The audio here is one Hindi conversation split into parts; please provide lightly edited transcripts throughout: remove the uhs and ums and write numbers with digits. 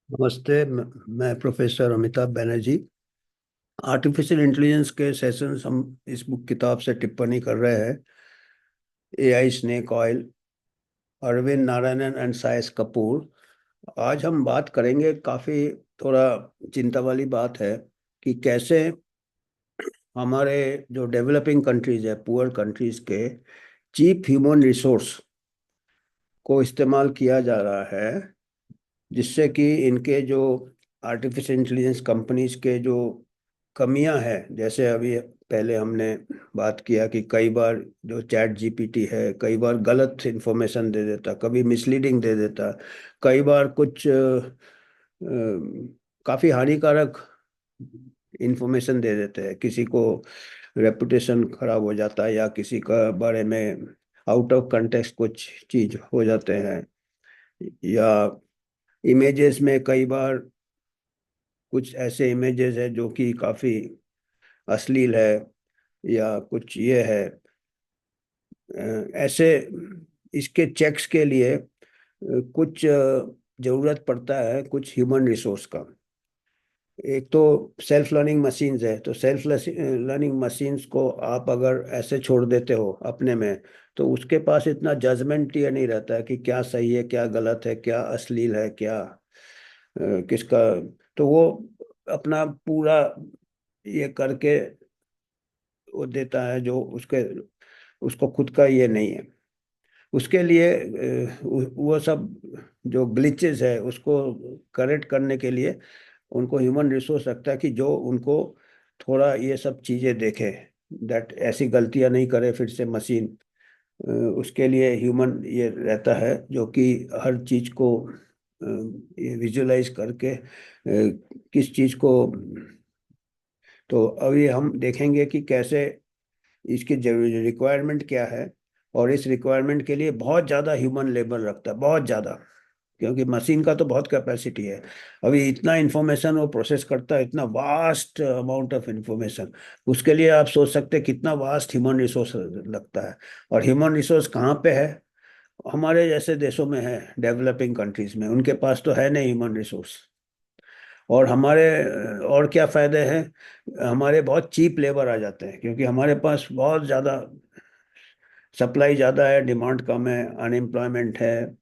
नमस्ते। मैं professor Amitabh Banerjee. Artificial intelligence के सेशंस हम इस बुक किताब से टिप्पणी कर रहे हैं। AI snake oil, Arvind Narayanan and Sayash Kapoor. आज हम बात करेंगे, काफ़ी थोड़ा चिंता वाली बात है कि कैसे हमारे जो डेवलपिंग कंट्रीज है, पुअर कंट्रीज के चीप ह्यूमन रिसोर्स को इस्तेमाल किया जा रहा है, जिससे कि इनके जो आर्टिफिशियल इंटेलिजेंस कंपनीज के जो कमियां हैं, जैसे अभी पहले हमने बात किया कि कई बार जो चैट जीपीटी है कई बार गलत इंफॉर्मेशन दे देता, कभी मिसलीडिंग दे देता, कई बार कुछ काफ़ी हानिकारक इंफॉर्मेशन दे देते हैं, किसी को रेपुटेशन खराब हो जाता है या किसी का बारे में आउट ऑफ कंटेक्स्ट कुछ चीज हो जाते हैं, या इमेजेस में कई बार कुछ ऐसे इमेजेस है जो कि काफी अश्लील है, या कुछ ये है। ऐसे इसके चेक्स के लिए कुछ जरूरत पड़ता है कुछ ह्यूमन रिसोर्स का। एक तो सेल्फ लर्निंग मशीन्स है, तो सेल्फ लर्निंग मशीन्स को आप अगर ऐसे छोड़ देते हो अपने में, तो उसके पास इतना जजमेंट ये नहीं रहता है कि क्या सही है क्या गलत है, क्या अश्लील है क्या किसका। तो वो अपना पूरा ये करके वो देता है जो उसके, उसको खुद का ये नहीं है। उसके लिए वो सब जो ग्लिचेस है उसको करेक्ट करने के लिए उनको ह्यूमन रिसोर्स रखता है कि जो उनको थोड़ा ये सब चीज़ें देखे, दैट ऐसी गलतियां नहीं करे फिर से मशीन। उसके लिए ह्यूमन ये रहता है जो कि हर चीज़ को ये विजुलाइज करके किस चीज़ को। तो अभी हम देखेंगे कि कैसे इसकी जरूरी रिक्वायरमेंट क्या है, और इस रिक्वायरमेंट के लिए बहुत ज़्यादा ह्यूमन लेबर लगता है, बहुत ज़्यादा, क्योंकि मशीन का तो बहुत कैपेसिटी है। अभी इतना इंफॉर्मेशन वो प्रोसेस करता है, इतना वास्ट अमाउंट ऑफ इंफॉर्मेशन। उसके लिए आप सोच सकते हैं कितना वास्ट ह्यूमन रिसोर्स लगता है। और ह्यूमन रिसोर्स कहाँ पे है? हमारे जैसे देशों में है, डेवलपिंग कंट्रीज में, उनके पास तो है नहीं ह्यूमन रिसोर्स। और हमारे और क्या फायदे हैं, हमारे बहुत चीप लेबर आ जाते हैं क्योंकि हमारे पास बहुत ज़्यादा सप्लाई ज़्यादा है, डिमांड कम है, अनएम्प्लॉयमेंट है,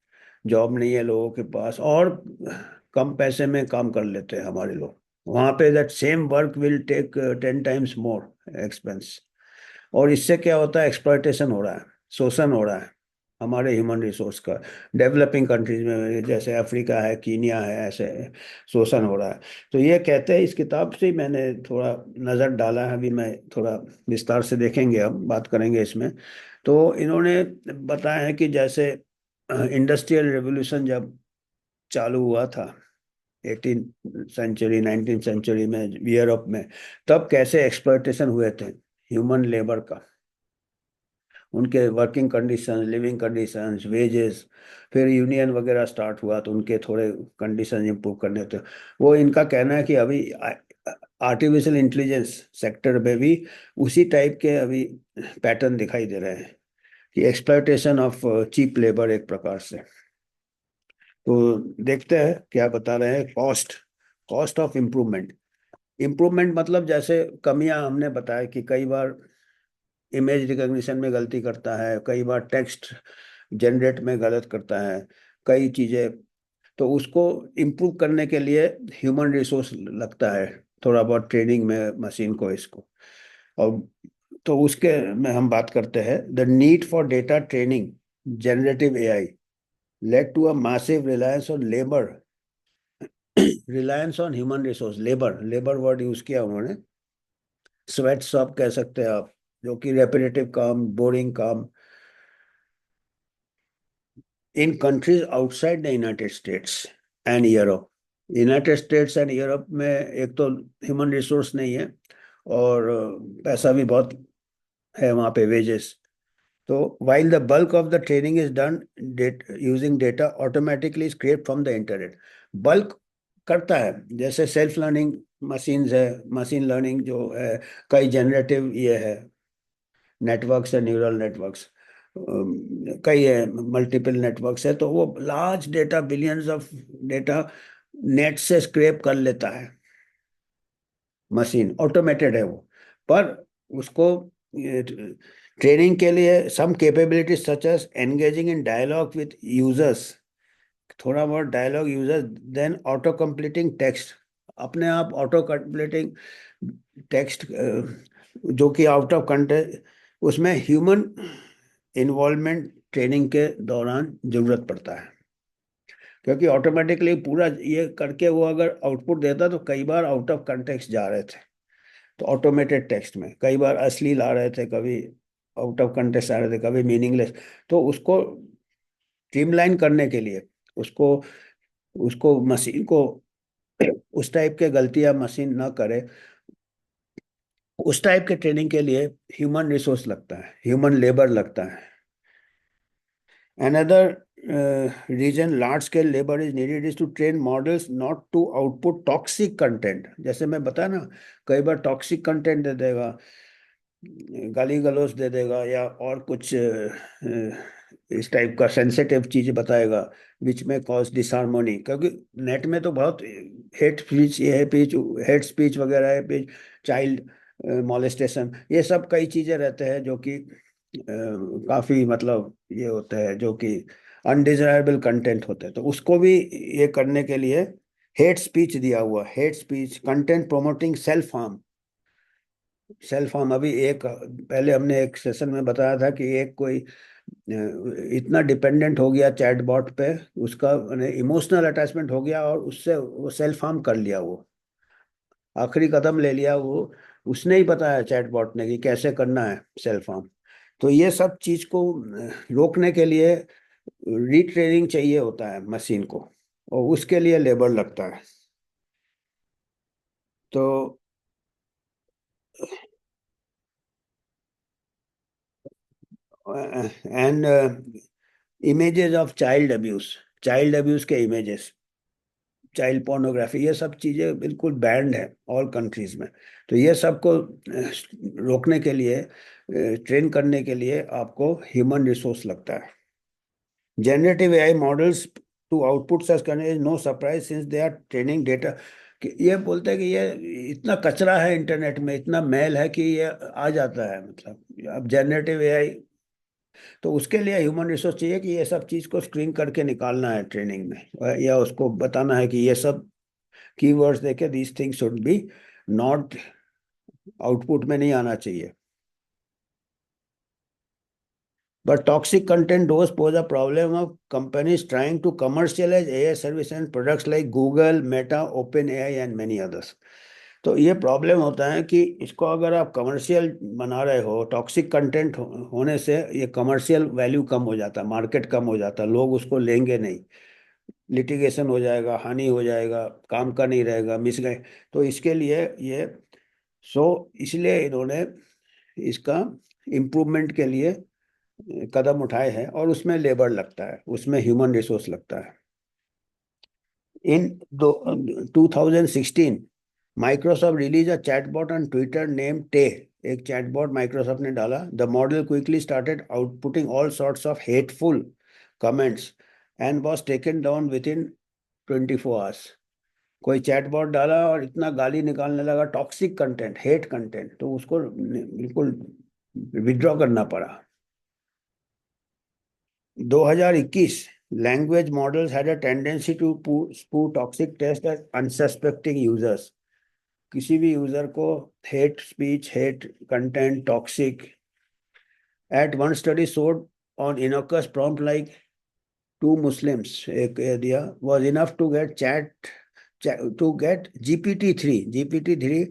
जॉब नहीं है लोगों के पास, और कम पैसे में काम कर लेते हैं हमारे लोग। वहाँ पे that same work will take 10 times more expense. और इससे क्या होता है, एक्सप्लॉयटेशन हो रहा है, शोषण हो रहा है हमारे ह्यूमन रिसोर्स का। डेवलपिंग कंट्रीज में जैसे अफ्रीका है, कीनिया है, ऐसे शोषण हो रहा है। तो ये कहते हैं, इस किताब से ही मैंने थोड़ा नज़र डाला है, अभी मैं थोड़ा विस्तार से देखेंगे, हम बात करेंगे इसमें। तो इन्होंने बताया है कि जैसे इंडस्ट्रियल रेवोल्यूशन जब चालू हुआ था 18 सेंचुरी 19 सेंचुरी में यूरोप में, तब कैसे एक्सप्लॉयटेशन हुए थे ह्यूमन लेबर का, उनके working condition, living conditions, wages. फिर यूनियन वगैरह स्टार्ट हुआ तो उनके थोड़े कंडीशन इंप्रूव करने थे। वो इनका कहना है कि अभी आर्टिफिशियल इंटेलिजेंस सेक्टर में भी उसी टाइप के अभी पैटर्न दिखाई दे रहे हैं, कि एक्सप्लॉयटेशन ऑफ चीप लेबर एक प्रकार से। तो देखते हैं क्या बता रहे हैं। Cost, cost of improvement. Improvement मतलब जैसे कमियां हमने बताया कि कई बार इमेज रिकॉग्निशन में गलती करता है, कई बार टेक्स्ट जनरेट में गलत करता है, कई चीज़ें। तो उसको इम्प्रूव करने के लिए ह्यूमन रिसोर्स लगता है, थोड़ा बहुत ट्रेनिंग में मशीन को, इसको। और तो उसके में हम बात करते हैं, the need for data training generative AI led to a massive reliance on labour, reliance on human resource. Labour, labour word use किया उन्होंने, स्वेट शॉप कह सकते हैं आप, जो कि रेपिटेटिव काम, बोरिंग काम, in countries outside the United States and Europe. United States and Europe में एक तो ह्यूमन रिसोर्स नहीं है, और पैसा भी बहुत है वहाँ पे, वेजेस। तो while the bulk of the training is done using data automatically scraped from the internet, bulk करता है, जैसे सेल्फ लर्निंग मशीन्स है, मशीन लर्निंग जो है, कई जनरेटिव ये है नेटवर्क्स है, न्यूरल नेटवर्क्स कई है, मल्टीपल नेटवर्क्स है, तो वो large data, billions of data net से स्क्रैप कर लेता है। मशीन ऑटोमेटेड है वो। पर उसको ट्रेनिंग के लिए some capabilities such as engaging in dialogue with users, थोड़ा बहुत dialogue users, then auto completing text, अपने आप ऑटो कंप्लीटिंग टेक्स्ट, जो कि आउट ऑफ कंटेक्स्ट, उसमें ह्यूमन इन्वॉल्वमेंट ट्रेनिंग के दौरान जरूरत पड़ता है। क्योंकि ऑटोमेटिकली पूरा ये करके वो अगर आउटपुट देता तो कई बार आउट ऑफ कंटेक्स्ट जा रहे थे। तो ऑटोमेटेड टेक्स्ट में कई बार अश्लील आ रहे थे, कभी आउट ऑफ कंटेक्स्ट आ रहे थे, कभी मीनिंगलेस। तो उसको स्ट्रीमलाइन करने के लिए, उसको उसको मशीन को उस टाइप के गलतियां मशीन ना करे, उस टाइप के ट्रेनिंग के लिए ह्यूमन रिसोर्स लगता है, ह्यूमन लेबर लगता है। Another reason large scale labor is needed is to train models not to output toxic content। जैसे मैं बताया ना, कई बार टॉक्सिक कंटेंट दे देगा, गाली गलौज दे देगा, या और कुछ इस टाइप का सेंसिटिव चीज बताएगा, विच में कॉज डिसहार्मोनी। क्योंकि नेट में तो बहुत हेट स्पीच, ये है पीच, हेट स्पीच वगैरह है, पीच चाइल्ड मॉलेस्टेशन, ये सब कई चीजें रहते हैं जो कि काफी मतलब ये होते हैं, जो कि अनडिजायरेबल कंटेंट होते हैं। तो उसको भी ये करने के लिए हेट स्पीच दिया हुआ, hate speech content promoting self harm. Self harm अभी एक पहले हमने एक सेशन में बताया था कि एक कोई इतना डिपेंडेंट हो गया चैटबॉट पे, उसका इमोशनल अटैचमेंट हो गया और उससे वो सेल्फ हार्म कर लिया, वो आखिरी कदम ले लिया वो। उसने ही बताया चैटबॉट ने कि कैसे करना है सेल्फ हार्म। तो ये सब चीज को रोकने के लिए रीट्रेनिंग चाहिए होता है मशीन को, और उसके लिए लेबर लगता है। तो and images of child abuse के इमेजेस, चाइल्ड पोर्नोग्राफी, ये सब चीजें बिल्कुल बैंड है ऑल कंट्रीज में। तो ये सबको रोकने के लिए, ट्रेन करने के लिए आपको ह्यूमन रिसोर्स लगता है। Generative AI models to output search करने is no surprise since they are training data. कि ये बोलते हैं कि ये इतना कचरा है इंटरनेट में, इतना मैल है कि ये आ जाता है, मतलब अब जनरेटिव एआई। तो उसके लिए ह्यूमन रिसोर्स चाहिए कि ये सब चीज़ को स्क्रीन करके निकालना है ट्रेनिंग में, या उसको बताना है कि ये सब कीवर्ड्स देके these things should be not, output में नहीं आना चाहिए। But toxic content does pose a problem of companies trying to commercialize AI service and products like Google, Meta, OpenAI and many others। तो ये प्रॉब्लम होता है कि इसको अगर आप कमर्शियल बना रहे हो, टॉक्सिक कंटेंट होने से ये कमर्शियल वैल्यू कम हो जाता है, मार्केट कम हो जाता है, लोग उसको लेंगे नहीं, लिटिगेशन हो जाएगा, हानि हो जाएगा, काम का नहीं रहेगा, मिस गए। तो इसके लिए ये, सो इसलिए इन्होंने इसका इम्प्रूवमेट के लिए कदम उठाए हैं, और उसमें लेबर लगता है, उसमें ह्यूमन रिसोर्स लगता है। In 2016 Microsoft release a chatbot on Twitter name Tay. एक चैटबॉट माइक्रोसॉफ्ट ने डाला। The model quickly started outputting all sorts of hateful comments and was taken down within 24 hours. कोई चैटबॉट डाला और इतना गाली निकालने लगा, टॉक्सिक कंटेंट, हेट कंटेंट, तो उसको बिल्कुल विड्रॉ करना पड़ा। 2021 language models had a tendency to spew toxic text at unsuspecting users. किसी भी यूजर को hate speech, hate content, toxic, at one study showed on innocuous prompt like to Muslims, एक दिया, was enough to get to get GPT-3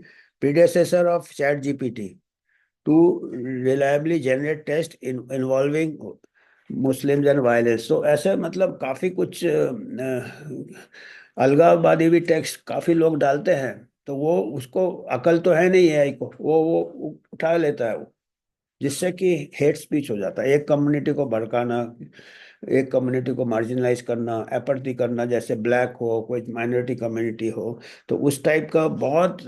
predecessor of chat GPT to reliably generate text involving Muslims and violence. तो ऐसे मतलब काफी कुछ अलगाववादी भी टेक्स्ट काफी लोग डालते हैं। तो वो, उसको अकल तो है नहीं एआई को, वो उठा लेता है वो, जिससे कि हेट स्पीच हो जाता है, एक कम्युनिटी को भड़काना, एक कम्युनिटी को मार्जिनलाइज करना, एपर्थी करना, जैसे ब्लैक हो, कोई माइनॉरिटी कम्युनिटी हो। तो उस टाइप का बहुत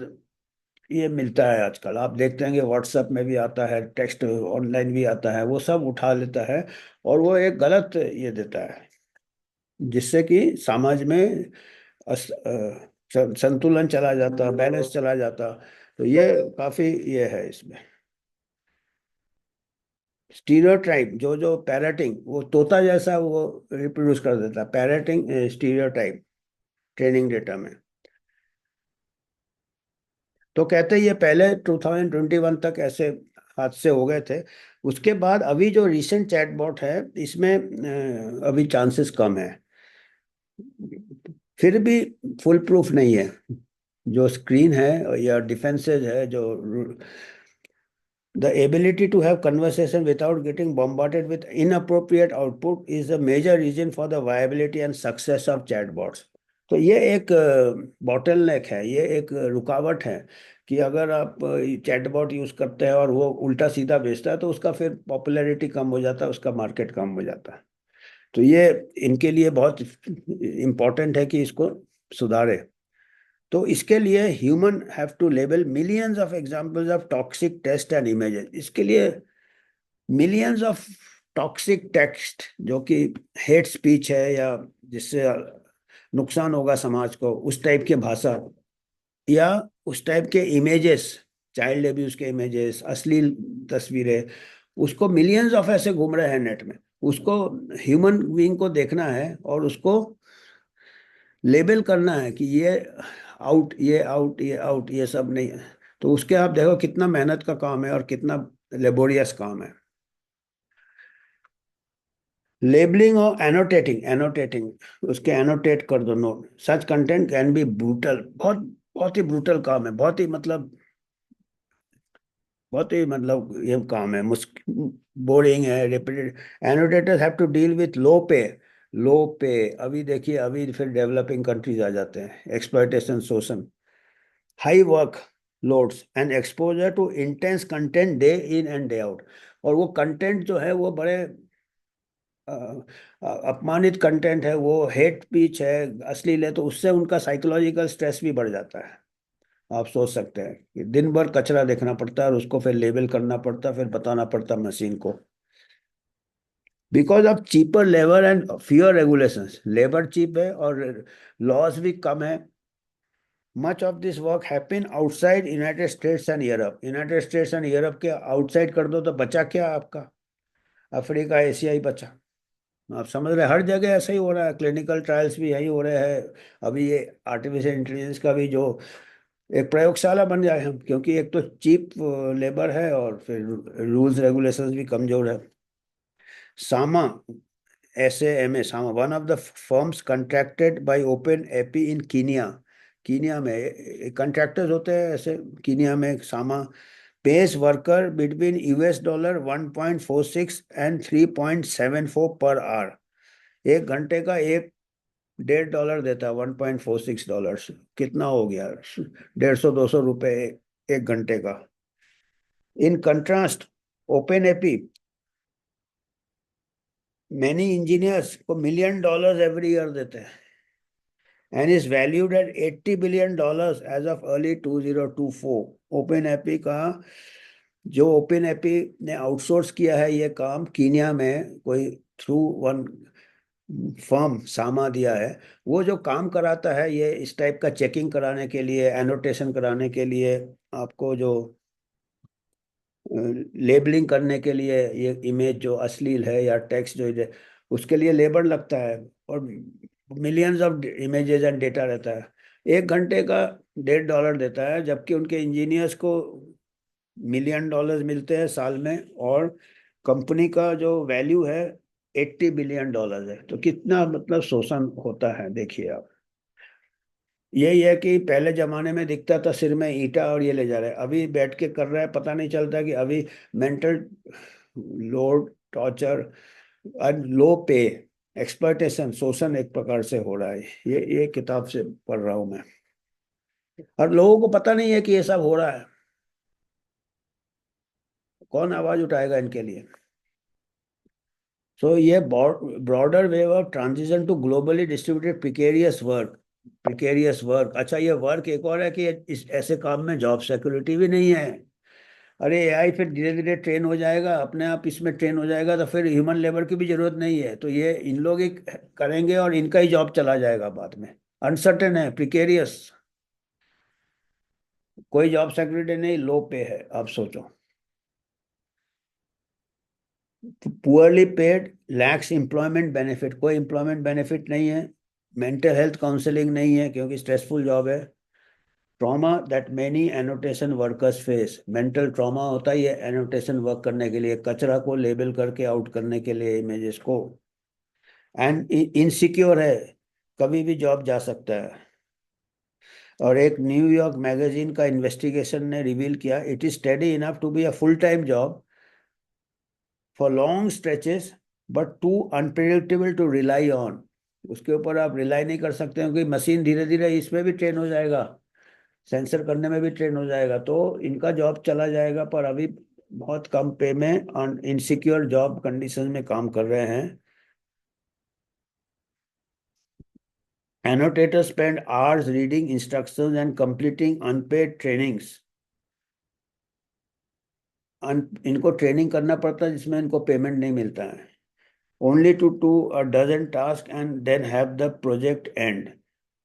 ये मिलता है आजकल। आप देखते हैं कि व्हाट्सएप में भी आता है, टेक्स्ट ऑनलाइन भी आता है, वो सब उठा लेता है और वो एक गलत ये देता है, जिससे कि समाज में संतुलन चला जाता, बैलेंस चला जाता। तो ये काफी ये है इसमें। स्टीरियोटाइप, जो जो पैरेटिंग, वो तोता जैसा वो रिप्रोड्यूस कर देता, पैरेटिंग स्टीरियोटाइप ट्रेनिंग डेटा में। तो कहते हैं ये पहले 2021 तक ऐसे हादसे हो गए थे। उसके बाद अभी जो रिसेंट चैटबॉट है इसमें अभी चांसेस कम है। फिर भी फुल प्रूफ नहीं है। जो स्क्रीन है या डिफेंसेस है, जो the ability to have conversation without getting bombarded with inappropriate output is a major reason for the viability and success of chatbots। तो ये एक बॉटल नेक है, ये एक रुकावट है कि अगर आप चैटबॉट यूज करते हैं और वो उल्टा सीधा बेचता है तो उसका फिर पॉपुलैरिटी कम हो जाता है, उसका मार्केट कम हो जाता है। तो ये इनके लिए बहुत इम्पोर्टेंट है कि इसको सुधारे। तो इसके लिए human have to label millions of examples of toxic text and images. इसके लिए मिलियंस ऑफ टॉक्सिक टेक्स्ट जो कि हेट स्पीच है या जिससे नुकसान होगा समाज को, उस टाइप की भाषा या उस टाइप के इमेजेस, चाइल्ड एब्यूज के इमेजेस, अश्लील तस्वीरें, उसको मिलियंस ऑफ ऐसे घूम रहे हैं नेट में। उसको ह्यूमन बीइंग को देखना है और उसको लेबल करना है कि ये आउट, ये आउट, ये आउट, ये सब नहीं है। तो उसके आप देखो कितना मेहनत का काम है और कितना लेबोरियस काम है। लेबलिंग और एनोटेटिंग, एनोटेटिंग उसके एनोटेट कर दो note. Such content can be brutal, बहुत बहुत ही ब्रूटल काम है, बहुत ही मतलब, बहुत ही मतलब ये काम है, मुश्किल, बोरिंग है, repeated. Annotators have to deal with low pay, low पे। अभी देखिए, अभी फिर डेवलपिंग कंट्रीज आ जाते हैं, एक्सप्लॉयटेशन, शोषण, high work loads and exposure to intense content day in and day out. और वो कंटेंट जो है वो बड़े अपमानित कंटेंट है, वो हेट स्पीच है, अश्लील है, तो उससे उनका साइकोलॉजिकल स्ट्रेस भी बढ़ जाता है। आप सोच सकते हैं कि दिन भर कचरा देखना पड़ता है और उसको फिर लेबल करना पड़ता है, फिर बताना पड़ता है मशीन को। Because of cheaper labour and fewer regulations, labour cheap है और लॉज भी कम है। Much of this work happen outside United States and Europe. United States and Europe के आउटसाइड कर दो तो बचा क्या आपका? अफ्रीका, एशिया ही बचा। आप समझ रहे हैं, हर जगह ऐसा ही हो रहा है, क्लिनिकल ट्रायल्स भी यही हो रहे हैं। अभी ये आर्टिफिशियल इंटेलिजेंस का भी जो एक प्रयोगशाला बन जाए हम, क्योंकि एक तो चीप लेबर है और फिर रूल्स रेगुलेशंस भी कमजोर है। सामा, SAMA, Sama, one of the firms contracted bye open AP in Kenya. Kenya में कंट्रैक्टर्स होते हैं ऐसे, कीनिया में सामा pace worker between $1 1.46 and 3.74 per hour. एक घंटे का एक $1.5 देता है, $1.46। कितना हो गया? 150-200 रुपये एक घंटे का। In contrast, OpenAI many engineers को $1 million एवरी ईयर देते हैं and is valued at $80 billion as of early 2024। OpenAI का, जो ओपन एपी ने आउटसोर्स किया है ये काम कीनिया में, कोई थ्रू वन फर्म सामा दिया है, वो जो काम कराता है ये इस टाइप का चेकिंग कराने के लिए, एनोटेशन कराने के लिए, आपको जो लेबलिंग करने के लिए, ये इमेज जो अश्लील है या टेक्स्ट जो है, उसके लिए लेबर लगता है और millions of images and data रहता है। एक घंटे का $1.5 देता है, जबकि उनके इंजीनियर्स को $1 million मिलते हैं साल में, और कंपनी का जो वैल्यू है $80 billion है। तो कितना मतलब शोषण होता है, देखिए आप। यही है कि पहले जमाने में दिखता था सिर में ईंटा और ये ले जा रहा है, अभी बैठ के कर रहा है, पता नहीं चलता कि अभी मेंटल लोड, टॉर्चर और लो पे, एक्सप्लॉयटेशन, शोषण एक प्रकार से हो रहा है। ये किताब से पढ़ रहा हूँ मैं। और लोगों को पता नहीं है कि ये सब हो रहा है। कौन आवाज उठाएगा इनके लिए? सो ये broader wave of transition to globally distributed precarious work. Precarious work, अच्छा ये वर्क एक और है कि इस ऐसे काम में जॉब सिक्योरिटी भी नहीं है। अरे एआई फिर धीरे धीरे ट्रेन हो जाएगा, अपने आप इसमें ट्रेन हो जाएगा, तो फिर ह्यूमन लेबर की भी जरूरत नहीं है, तो ये इन लोग ही करेंगे और इनका ही जॉब चला जाएगा बाद में। अनसर्टेन है, प्रिकेरियस, कोई जॉब सिक्योरिटी नहीं, लो पे है, आप सोचो। Poorly paid, lakhs employment benefit, कोई एम्प्लॉयमेंट बेनिफिट नहीं है। मेंटल हेल्थ काउंसलिंग नहीं है क्योंकि स्ट्रेसफुल जॉब है। Trauma that many annotation workers face, mental trauma होता ही है एनोटेशन वर्क करने के लिए, कचरा को लेबल करके आउट करने के लिए इमेजेस को। एंड इनसिक्योर है, कभी भी जॉब जा सकता है। और एक न्यूयॉर्क मैगजीन का इन्वेस्टिगेशन ने रिवील किया, it is steady enough to be a full time job for long stretches but too unpredictable to rely on. उसके ऊपर आप रिलाई नहीं कर सकते क्योंकि मशीन धीरे धीरे इसमें भी ट्रेन हो जाएगा, सेंसर करने में भी ट्रेन हो जाएगा, तो इनका जॉब चला जाएगा। पर अभी बहुत कम पे में इनसिक्योर जॉब कंडीशन में काम कर रहे हैं। Annotators spend hours reading instructions and completing unpaid trainings. इनको ट्रेनिंग करना पड़ता है जिसमें इनको पेमेंट नहीं मिलता है। Only two to a dozen task and then have the project end.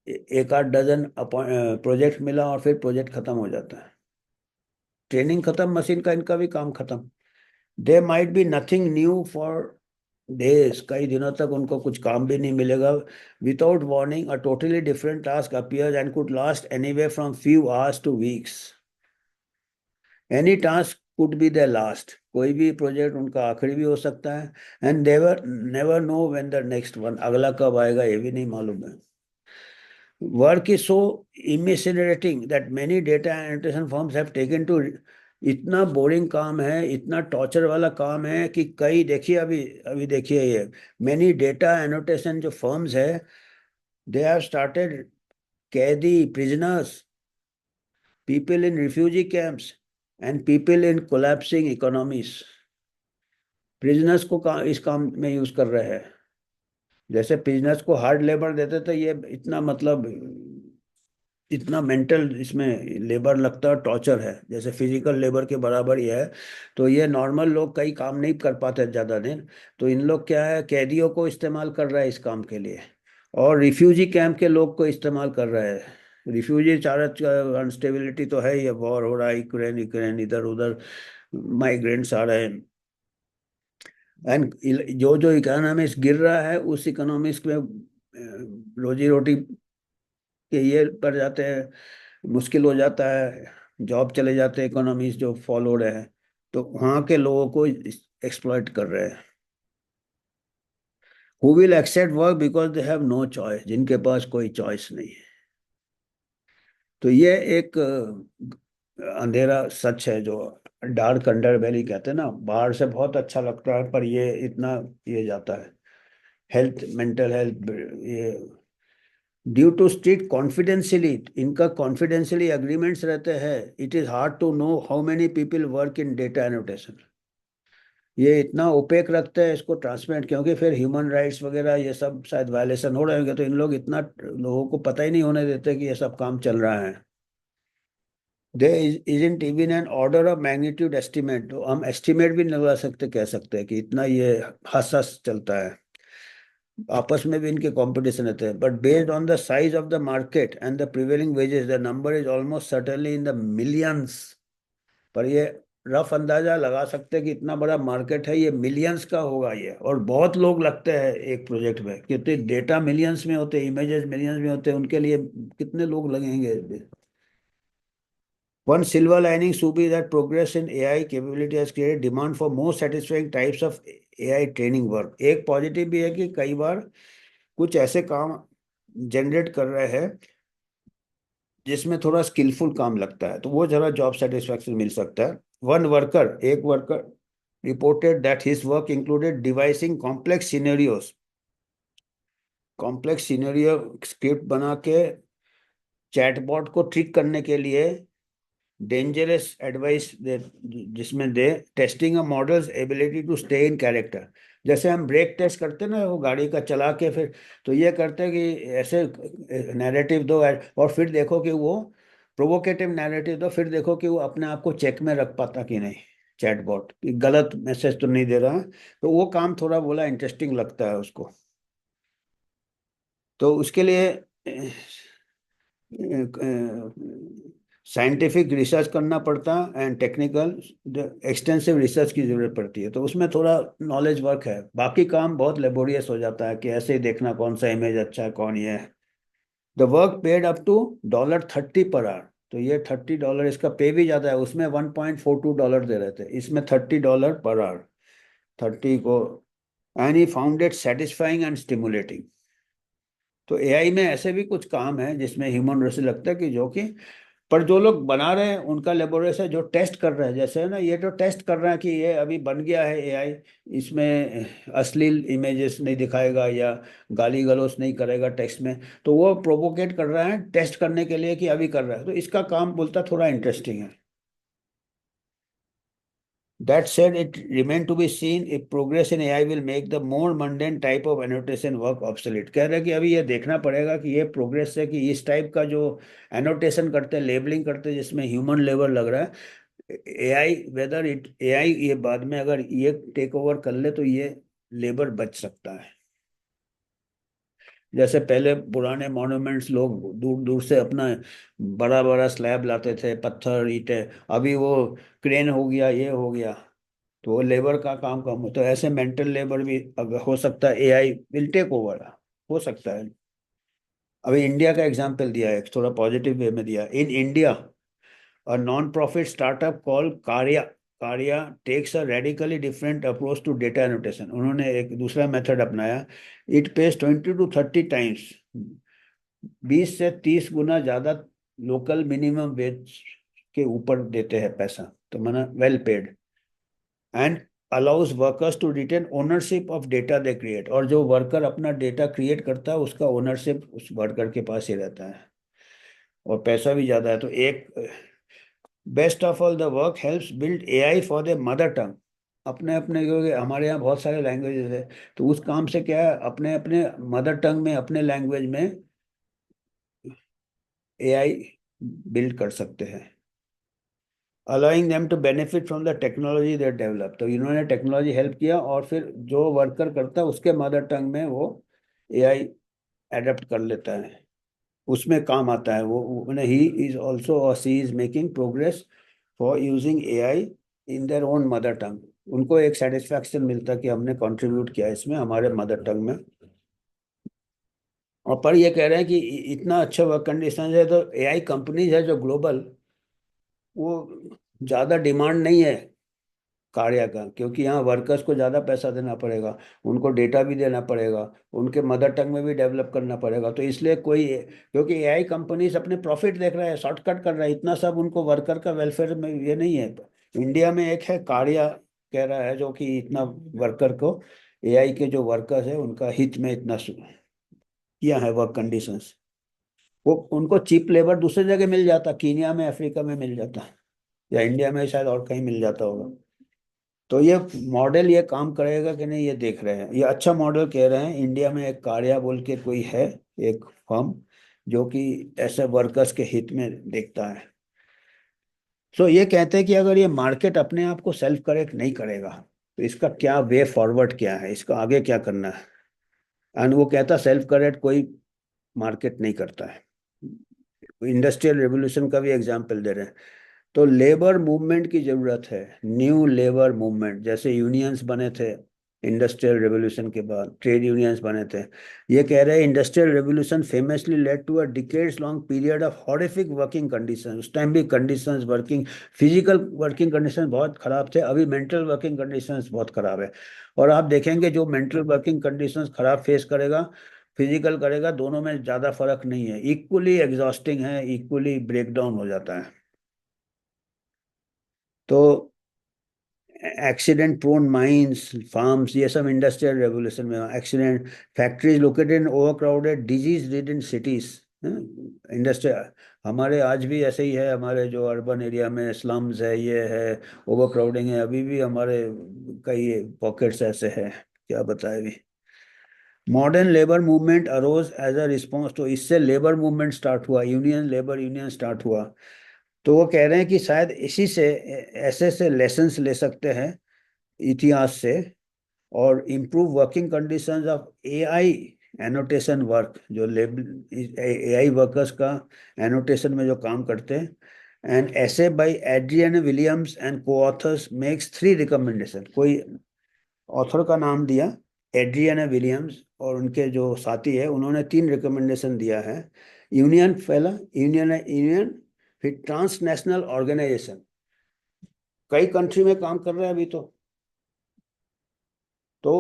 एक आध डजन प्रोजेक्ट मिला और फिर प्रोजेक्ट खत्म हो जाता है। ट्रेनिंग खत्म, मशीन का इनका भी काम खत्म। They might be nothing new for days, कई दिनों तक उनको कुछ काम भी नहीं मिलेगा। Without warning a totally different task appears and could last anyway from few hours to weeks. Any task could be the last, कोई भी प्रोजेक्ट उनका आखिरी भी हो सकता है। And they never know when the next one, अगला कब आएगा ये भी नहीं मालूम है। Work is so इमिसिनरेटिंग that many data annotation firms have taken to, इतना बोरिंग काम है, इतना टॉर्चर वाला काम है कि कई, देखिए अभी अभी देखिए ये मेनी डेटा एनोटेशन जो फर्म्स है, दे हैव स्टार्टेड कैदी, prisoners, people in refugee camps and people in collapsing economies, prisoners को इस काम में यूज कर रहे हैं। जैसे प्रिजनर्स को हार्ड लेबर देते थे, ये इतना मतलब इतना मेंटल इसमें लेबर लगता है, टॉर्चर है, जैसे फिजिकल लेबर के बराबर ही है। तो ये नॉर्मल लोग कई काम नहीं कर पाते ज़्यादा दिन, तो इन लोग क्या है, कैदियों को इस्तेमाल कर रहा है इस काम के लिए। और रिफ्यूजी कैंप के लोग को इस्तेमाल कर रहा है। रिफ्यूजी चारा अनस्टेबिलिटी तो है, ये वॉर हो रहा है, यूक्रेन यूक्रेन इधर उधर माइग्रेंट्स आ रहे हैं। एंड जो जो इकोनॉमिक्स गिर रहा है उस इकोनॉमिक्स में रोजी रोटी के ये पड़ जाते हैं, मुश्किल हो जाता है, जॉब चले जाते हैं इकोनॉमीज जो फॉल हो रहे हैं, तो वहाँ के लोगों को एक्सप्लॉइट कर रहे हैं। Who will accept work because they have no choice, जिनके पास कोई चॉइस नहीं है। तो ये एक अंधेरा सच है जो डार्क अंडर वैली कहते हैं ना, बाहर से बहुत अच्छा लगता है पर ये इतना ये जाता है। हेल्थ, मेंटल हेल्थ, ये ड्यू टू स्ट्रिक्ट कॉन्फिडेंशियली, इनका कॉन्फिडेंशियली एग्रीमेंट्स रहते हैं, it is hard to know how many people work in data annotation. ये इतना ओपेक रखते हैं इसको ट्रांसपेरेंट, क्योंकि फिर ह्यूमन राइट्स वगैरह ये सब शायद वायलेशन हो रहे होंगे, तो इन लोग इतना लोगों को पता ही नहीं होने देते कि ये सब काम चल रहा है। There isn't even an order of magnitude estimate, तो हम एस्टिमेट भी नहीं लगा सकते, कह सकते हैं कि इतना ये हंस चलता है। आपस में भी इनके कंपटीशन रहते हैं, but based on the size of the market and the prevailing wages the number is almost certainly in the millions. पर ये रफ अंदाजा लगा सकते हैं कि इतना बड़ा मार्केट है, ये मिलियंस का होगा ये, और बहुत लोग लगते हैं एक प्रोजेक्ट में, क्योंकि डेटा मिलियंस में होते हैं, इमेजेस मिलियंस में होते हैं, उनके लिए कितने लोग लगेंगे। One silver lining should be that progress in AI capability has created demand for more satisfying types of AI training work. एक पॉजिटिव भी है कि कई बार कुछ ऐसे काम जनरेट कर रहे हैं जिसमें थोड़ा स्किलफुल काम लगता है, तो वो जरा जॉब सेटिस्फैक्शन मिल सकता है। एक worker reported that his work included devising complex scenario script बना के चैटबॉट को ट्रिक करने के लिए, डेंजरस एडवाइस दे, जिसमें they testing a model's ability to stay in character. जैसे हम ब्रेक टेस्ट करते हैं ना, वो गाड़ी का चला के फिर, तो ये करते हैं कि ऐसे नैरेटिव दो और फिर देखो कि वो प्रोवोकेटिव नैरेटिव दो, फिर देखो कि वो अपने आप को चेक में रख पाता कि नहीं, चैटबॉट गलत मैसेज तो नहीं दे रहा है। तो वो काम थोड़ा बोला इंटरेस्टिंग लगता है उसको। तो उसके लिए साइंटिफिक रिसर्च करना पड़ता एंड टेक्निकल एक्सटेंसिव रिसर्च की जरूरत पड़ती है, तो उसमें थोड़ा नॉलेज वर्क है। बाकी काम बहुत लेबोरियस हो जाता है कि ऐसे ही देखना कौन सा इमेज अच्छा है कौन ये है। The work paid up to $30 per our. तो ये $30, इसका पे भी ज्यादा है, उसमें $1.42 दे रहे थे, इसमें $30 पर आवर, 30 को। And he found it satisfying and stimulating. तो एआई में ऐसे भी कुछ काम है जिसमें ह्यूमन रिसोर्स लगता है कि जो कि, पर जो लोग बना रहे हैं उनका लेबोरेटरी जो टेस्ट कर रहे हैं, जैसे है ना, ये तो टेस्ट कर रहे हैं कि ये अभी बन गया है एआई, इसमें अश्लील इमेजेस नहीं दिखाएगा या गाली गलौज नहीं करेगा टेक्स्ट में, तो वो प्रोवोकेट कर रहा है टेस्ट करने के लिए कि अभी कर रहा है, तो इसका काम बोलता थोड़ा इंटरेस्टिंग है। That said, it remains to be seen if progress in AI will make the more mundane type of annotation work obsolete। कह रहे हैं कि अभी ये देखना पड़ेगा कि ये प्रोग्रेस है कि इस टाइप का जो एनोटेशन करते हैं, लेबलिंग करते हैं, जिसमें ह्यूमन लेबर लग रहा है, एआई, वेदर इट एआई ये बाद में अगर ये टेक ओवर कर ले तो ये लेबर बच सकता है। जैसे पहले पुराने मॉन्यूमेंट्स लोग दूर दूर से अपना बड़ा बड़ा स्लैब लाते थे, पत्थर ईंटें, अभी वो क्रेन हो गया, ये हो गया, तो वो लेबर का काम कम हो, तो ऐसे मेंटल लेबर भी अगर हो सकता है एआई विल टेक ओवर, हो सकता है। अभी इंडिया का एग्जांपल दिया है, थोड़ा पॉजिटिव वे में दिया। In India a non profit startup call Karya, Karya takes a radically different approach to data annotation. उन्होंने एक दूसरा मेथड अपनाया। इट पेज 20 to 30 टाइम्स, 20 से 30 गुना ज्यादा लोकल मिनिमम वेज के ऊपर देते हैं पैसा, तो माना well paid. And allows workers to retain ownership of data they create, और जो वर्कर अपना डेटा क्रिएट करता है उसका ओनरशिप उस वर्कर के पास ही रहता है, और पैसा भी ज्यादा है। तो एक best of all the work helps build AI for the mother tongue. अपने अपने, क्योंकि हमारे यहाँ बहुत सारे लैंग्वेजेस है, तो उस काम से क्या है, अपने अपने मदर टंग में, अपने लैंग्वेज में एआई बिल्ड कर सकते हैं, allowing them to benefit from the technology they develop. तो इन्होंने टेक्नोलॉजी हेल्प किया, और फिर जो वर्कर करता है उसके मदर टंग में वो एआई एडेप्ट कर लेता है, उसमें काम आता है वो। He is also see is making progress for using AI in their own mother tongue. उनको एक सेटिस्फैक्शन मिलता है कि हमने कंट्रीब्यूट किया इसमें हमारे मदर टंग में। और पर ये कह रहे हैं कि इतना अच्छा वर्क कंडीशन है, तो एआई कंपनीज है जो ग्लोबल, वो ज़्यादा डिमांड नहीं है कार्य का, क्योंकि यहाँ वर्कर्स को ज़्यादा पैसा देना पड़ेगा, उनको डेटा भी देना पड़ेगा, उनके मदर टंग में भी डेवलप करना पड़ेगा, तो इसलिए कोई, क्योंकि एआई कंपनीज अपने प्रॉफिट देख रहा है, शॉर्टकट कर रहा है, इतना सब उनको वर्कर का वेलफेयर में ये नहीं है। इंडिया में एक है कार्या, कह रहा है, जो कि इतना वर्कर को, एआई के जो वर्कर्स है उनका हित में इतना किया है वर्क कंडीशंस। वो उनको चीप लेबर दूसरी जगह मिल जाता, कीनिया में, अफ्रीका में मिल जाता, या इंडिया में शायद और कहीं मिल जाता होगा। तो ये मॉडल ये काम करेगा कि नहीं ये देख रहे हैं, ये अच्छा मॉडल कह रहे हैं। इंडिया में एक कार्या बोल के कोई है, एक फर्म, जो कि ऐसे वर्कर्स के हित में देखता है। सो ये कहते हैं कि अगर ये मार्केट अपने आप को सेल्फ करेक्ट नहीं करेगा तो इसका क्या वे फॉरवर्ड, क्या है, इसका आगे क्या करना है। एंड वो कहता सेल्फ करेक्ट कोई मार्केट नहीं करता है। इंडस्ट्रियल रेवोल्यूशन का भी एग्जाम्पल दे रहे हैं। तो लेबर मूवमेंट की जरूरत है, न्यू लेबर मूवमेंट, जैसे यूनियंस बने थे इंडस्ट्रियल रेवोल्यूशन के बाद, ट्रेड यूनियंस बने थे। ये कह रहे हैं industrial revolution famously led to a decades long period of horrific working condition. उस टाइम भी conditions, working, physical working condition बहुत खराब थे, अभी मेंटल वर्किंग कंडीशंस बहुत खराब है। और आप देखेंगे जो मेंटल वर्किंग कंडीशंस खराब फेस करेगा, फिजिकल करेगा, दोनों में ज़्यादा फर्क नहीं है, इक्वली एग्जॉस्टिंग है, इक्वली ब्रेकडाउन हो जाता है। तो एक्सीडेंट प्रोन माइंस, फार्म्स, ये सब इंडस्ट्रियल रेवोल्यूशन में accident, factories located in overcrowded disease ridden cities, industrial. हमारे आज भी ऐसे ही है, हमारे जो अर्बन एरिया में स्लम्स है, ये है, ओवरक्राउडिंग है, अभी भी हमारे कई पॉकेट्स ऐसे हैं, क्या बताए भी। Modern labour movement arose as a response, तो इससे लेबर मूवमेंट स्टार्ट हुआ, यूनियन, लेबर यूनियन स्टार्ट हुआ। तो वो कह रहे हैं कि शायद इसी से, ऐसे से लेसन्स ले सकते हैं इतिहास से, और improve working conditions of AI annotation work, जो लेबल एआई वर्कर्स का एनोटेशन में जो काम करते हैं। एंड ऐसे बाय एड्रियन विलियम्स एंड को ऑथर्स मेक्स 3 रिकमेंडेशन। कोई ऑथर का नाम दिया एड्रियन विलियम्स, और उनके जो साथी है उन्होंने 3 रिकमेंडेशन दिया है। यूनियन पहला, यूनियन, फिर ट्रांसनेशनल ऑर्गेनाइजेशन, कई कंट्री में काम कर रहे हैं अभी तो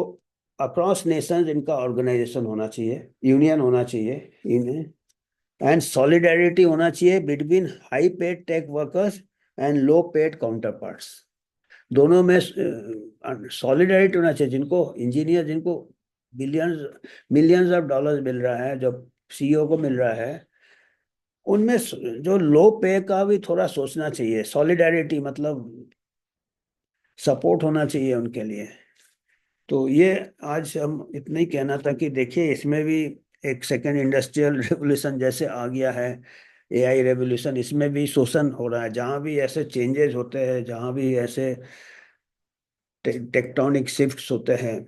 अक्रॉस नेशंस इनका ऑर्गेनाइजेशन होना चाहिए, यूनियन होना चाहिए, यूनियन। एंड सॉलिडेरिटी होना चाहिए between high paid tech workers and low paid counterparts. दोनों में सॉलिडेरिटी होना चाहिए। जिनको इंजीनियर, जिनको बिलियंस मिलियंस ऑफ डॉलर्स मिल रहा है, जो सीईओ को मिल रहा है, उनमें जो लो पे का भी थोड़ा सोचना चाहिए। सॉलिडेरिटी मतलब सपोर्ट होना चाहिए उनके लिए। तो ये आज हम इतना ही कहना था कि देखिए इसमें भी एक सेकेंड इंडस्ट्रियल रेवोल्यूशन जैसे आ गया है, एआई रेवोल्यूशन, इसमें भी शोषण हो रहा है। जहाँ भी ऐसे चेंजेस होते हैं, जहाँ भी ऐसे टेक्टोनिक शिफ्ट्स होते हैं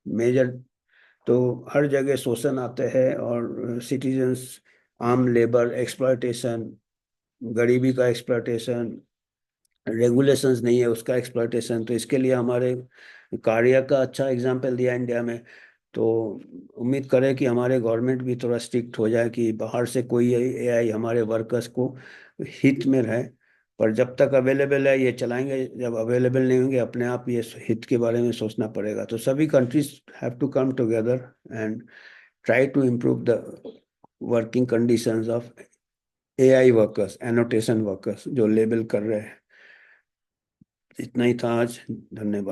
मेजर, तो हर जगह शोषण आते हैं और सिटीजन्स, आर्म लेबर एक्सप्लॉयटेशन, गरीबी का एक्सप्लॉयटेशन, रेगुलेशंस नहीं है उसका एक्सप्लॉयटेशन। तो इसके लिए हमारे कार्य का अच्छा एग्जाम्पल दिया इंडिया में। तो उम्मीद करें कि हमारे गवर्नमेंट भी थोड़ा स्ट्रिक्ट हो जाए कि बाहर से कोई एआई हमारे वर्कर्स को हित में रहे। पर जब तक अवेलेबल है ये चलाएंगे, जब अवेलेबल नहीं होंगे अपने आप ये हित के बारे में सोचना पड़ेगा। तो सभी countries have to come together and try to improve the working conditions of AI workers, annotation workers जो लेबल कर रहे हैं। इतना ही था आज, धन्यवाद।